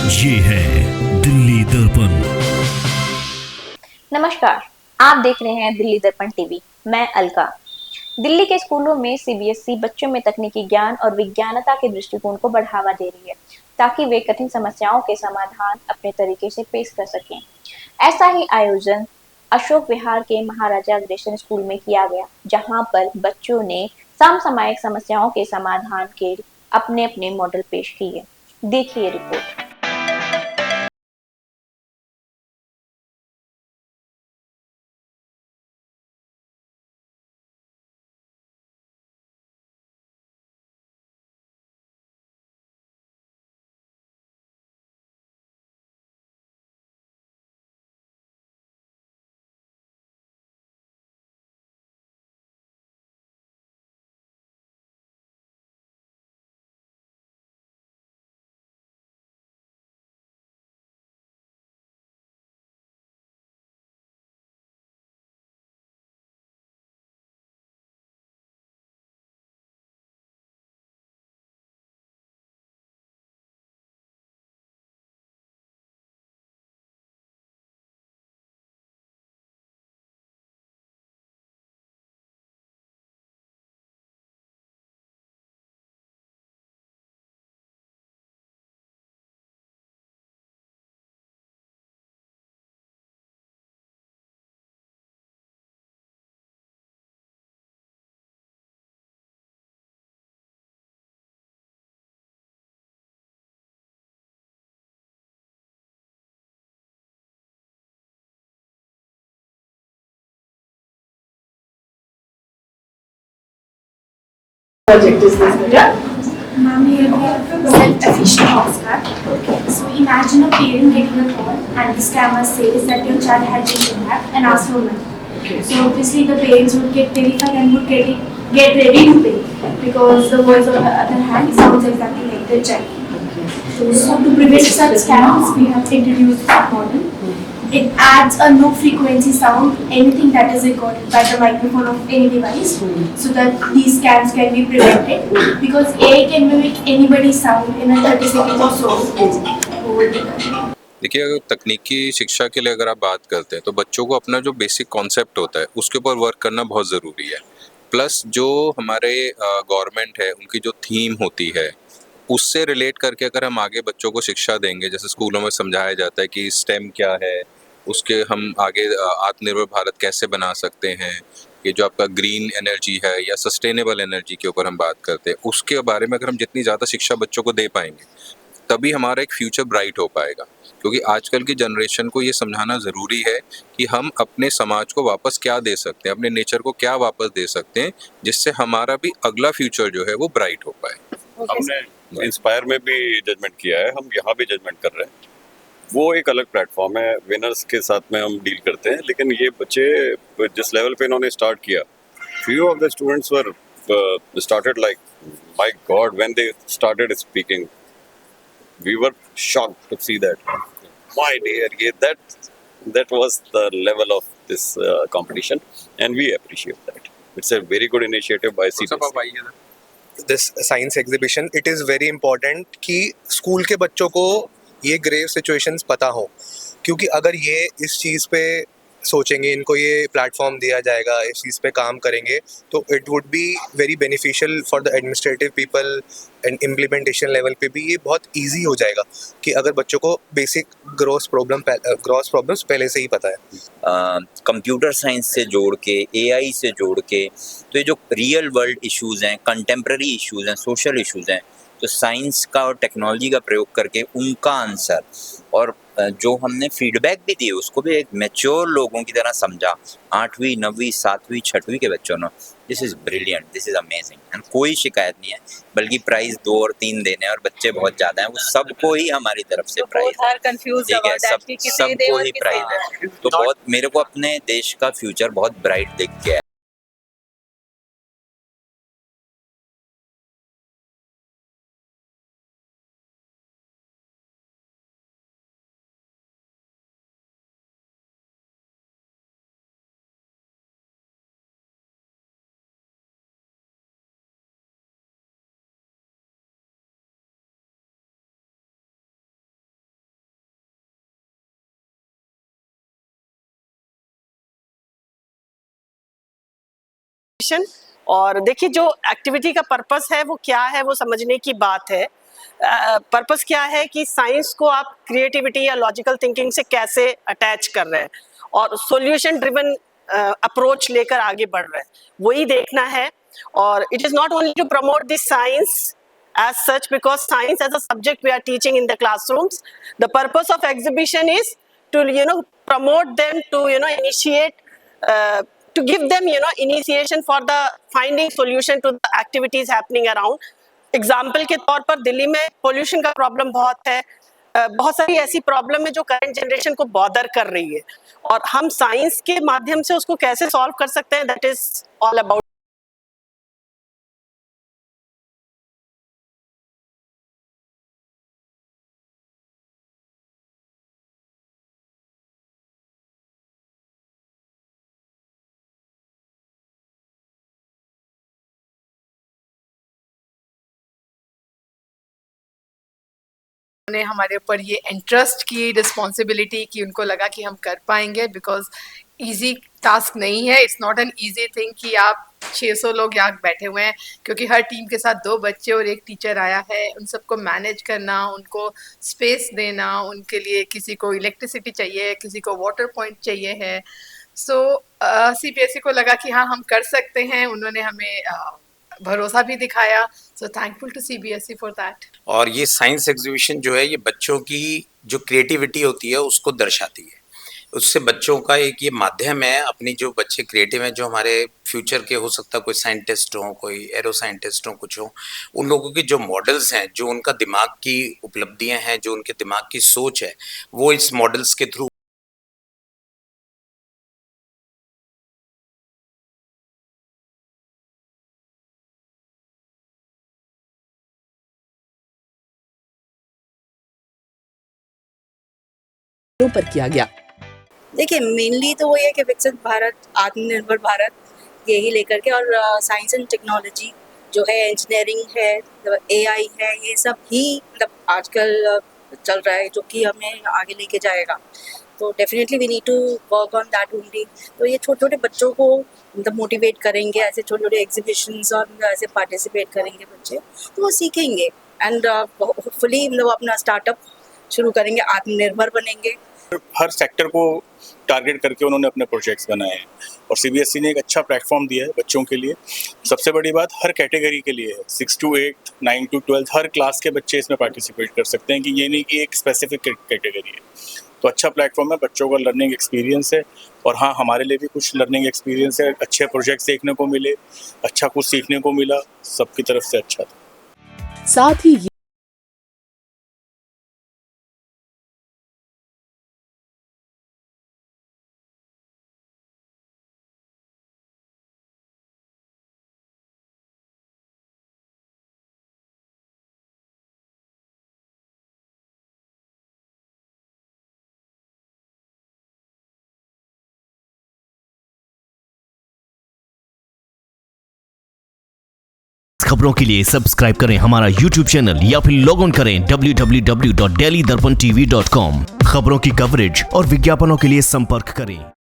ये है दिल्ली दर्पण। नमस्कार, आप देख रहे हैं दिल्ली दर्पण टीवी। मैं अलका। दिल्ली के स्कूलों में सीबीएसई बच्चों में तकनीकी ज्ञान और विज्ञानता के दृष्टिकोण को बढ़ावा दे रही है, ताकि वे कठिन समस्याओं के समाधान अपने तरीके से पेश कर सकें। ऐसा ही आयोजन अशोक विहार के महाराजा अग्रसेन स्कूल में किया गया, जहां पर बच्चों ने समसामयिक समस्याओं के समाधान के अपने अपने मॉडल पेश किए। देखिए report. Project is this, Beta? Ma'am, here we have self-efficient postcard. So imagine a parent getting a call and the scammer says that your child had been kidnapped and asks for money. So obviously the parents would get terrified and would get ready to pay because the voice on the other hand sounds exactly like their child. So to prevent such scams, we have introduced this model. It adds a low frequency sound to anything that is recorded by the microphone of any device so that these scams can be prevented because AI can mimic anybody's sound in a 30 seconds or so over the time. देखिए, अगर तकनीकी शिक्षा के लिए अगर आप बात करते हैं तो बच्चों को अपना जो बेसिक कॉन्सेप्ट होता है उसके ऊपर वर्क करना बहुत ज़रूरी है। प्लस जो हमारे गवर्नमेंट है उनकी जो थीम होती है उससे रिलेट करके अगर हम आगे बच्चों को शिक्षा देंगे, जैसे स्कूलों में समझाया जाता है कि स्टेम क्या है, उसके हम आगे आत्मनिर्भर भारत कैसे बना सकते हैं, ये जो आपका ग्रीन एनर्जी है या सस्टेनेबल एनर्जी के ऊपर हम बात करते हैं, उसके बारे में अगर हम जितनी ज़्यादा शिक्षा बच्चों को दे पाएंगे तभी हमारा एक फ्यूचर ब्राइट हो पाएगा। क्योंकि आजकल की जनरेशन को ये समझाना ज़रूरी है कि हम अपने समाज को वापस क्या दे सकते हैं, अपने नेचर को क्या वापस दे सकते हैं, जिससे हमारा भी अगला फ्यूचर जो है वो ब्राइट हो पाए। हमने इंस्पायर में भी जजमेंट किया है, हम यहाँ भी जजमेंट कर रहे हैं। वो एक अलग प्लेटफॉर्म है, विनर्स के साथ में हम डील करते हैं, लेकिन ये बच्चे जिस लेवल पे इन्होंने स्टार्ट किया, few of the students were started like, my God, when they started speaking, we were shocked to see that. My dear, that was the level of this competition, and we appreciate that. It's a very good initiative by CBSE. This science exhibition it is very important कि school के बच्चों को ये grave situations पता हो, क्योंकि अगर ये इस चीज़ पे सोचेंगे, इनको ये प्लेटफॉर्म दिया जाएगा, इस चीज़ पे काम करेंगे, तो it would be very beneficial for the administrative people and implementation level पे भी ये बहुत इजी हो जाएगा कि अगर बच्चों को बेसिक ग्रॉस प्रॉब्लम्स पहले से ही पता है। कंप्यूटर साइंस से जोड़ के, एआई से जोड़ के, तो ये जो रियल वर्ल्ड इश्यूज़ हैं, कंटेम्प्रेरी इश्यूज़ हैं, सोशल इश्यूज़ हैं, तो साइंस का और टेक्नोलॉजी का प्रयोग करके उनका आंसर और जो हमने फीडबैक भी दिए उसको भी एक मैच्योर लोगों की तरह समझा। 8वीं 9वीं 7वीं 6वीं के बच्चों ने this is brilliant, this is amazing and कोई शिकायत नहीं है, बल्कि प्राइज़ 2 और 3 देने हैं और बच्चे बहुत ज़्यादा हैं, वो सबको ही हमारी तरफ से प्राइज़ है, ठीक है, सबको ही प्राइज़ है। तो बहुत मेरे को अपने देश का फ्यूचर बहुत ब्राइट दिख गया है। और देखिए जो एक्टिविटी का पर्पस है वो क्या है, वो समझने की बात है। पर्पस क्या है कि साइंस को आप क्रिएटिविटी या लॉजिकल थिंकिंग से कैसे अटैच कर रहे हैं और सॉल्यूशन ड्रिवन अप्रोच लेकर आगे बढ़ रहे हैं, वही देखना है। और it is not only to promote this science as such, because science as a subject we are teaching in the classrooms. The purpose of exhibition is to promote them, to initiate, to give them initiation for the finding solution to the activities happening around. Example के तौर पर दिल्ली में pollution का problem बहुत है, बहुत सारी ऐसी प्रॉब्लम है जो करंट जनरेशन को बॉदर कर रही है, और हम साइंस के माध्यम से उसको कैसे सॉल्व कर सकते हैं, दैट इज ऑल अबाउट। उन्होंने हमारे ऊपर ये इंटरेस्ट की, रिस्पॉन्सिबिलिटी की, उनको लगा कि हम कर पाएंगे, बिकॉज इजी टास्क नहीं है। It's not an easy thing कि आप 600 लोग यहाँ बैठे हुए हैं, क्योंकि हर टीम के साथ 2 बच्चे और 1 टीचर आया है। उन सबको मैनेज करना, उनको स्पेस देना, उनके लिए किसी को इलेक्ट्रिसिटी चाहिए, किसी को वाटर पॉइंट चाहिए है। सो CBSE को लगा कि हाँ हम कर सकते हैं, उन्होंने हमें भरोसा भी दिखाया। So thankful to CBSE for that. और ये साइंस एग्जीबिशन जो है ये बच्चों की जो क्रिएटिविटी होती है उसको दर्शाती है। उससे बच्चों का एक ये माध्यम है, अपनी जो बच्चे क्रिएटिव हैं, जो हमारे फ्यूचर के हो सकता है, कोई साइंटिस्ट हो, कोई एरो साइंटिस्ट हो, कुछ हो, उन लोगों के जो मॉडल्स हैं, जो उनका दिमाग की उपलब्धियां हैं, जो उनके दिमाग की सोच है, वो इस मॉडल्स के थ्रू पर किया गया। देखिए मेनली तो वही है कि विकसित भारत, आत्मनिर्भर भारत यही लेकर के, और साइंस एंड टेक्नोलॉजी जो है, इंजीनियरिंग है, AI है, ये सब ही मतलब आजकल चल रहा है जो कि हमें आगे लेके जाएगा। तो definitely we need to work on that only. तो ये छोटे छोटे बच्चों को मतलब मोटिवेट करेंगे, ऐसे छोटे छोटे एग्जीबिशंस और ऐसे पार्टिसिपेट करेंगे बच्चे, तो वो सीखेंगे एंड होपफुली मतलब अपना स्टार्टअप शुरू करेंगे, आत्मनिर्भर बनेंगे। हर सेक्टर को टारगेट करके उन्होंने अपने प्रोजेक्ट्स बनाए हैं, और CBSE ने एक अच्छा प्लेटफॉर्म दिया है बच्चों के लिए। सबसे बड़ी बात हर कैटेगरी के लिए है, 6 to 8, 9 to 12, हर क्लास के बच्चे इसमें पार्टिसिपेट कर सकते हैं, कि ये नहीं कि एक स्पेसिफिक कैटेगरी है। तो अच्छा प्लेटफॉर्म है, बच्चों का लर्निंग एक्सपीरियंस है, और हाँ हमारे लिए भी कुछ लर्निंग एक्सपीरियंस है। अच्छे प्रोजेक्ट्स देखने को मिले, अच्छा कुछ सीखने को मिला, सबकी तरफ से अच्छा था। साथ ही खबरों के लिए सब्सक्राइब करें हमारा YouTube चैनल या फिर लॉग ऑन करें www.delhidarpantv.com। खबरों की कवरेज और विज्ञापनों के लिए संपर्क करें।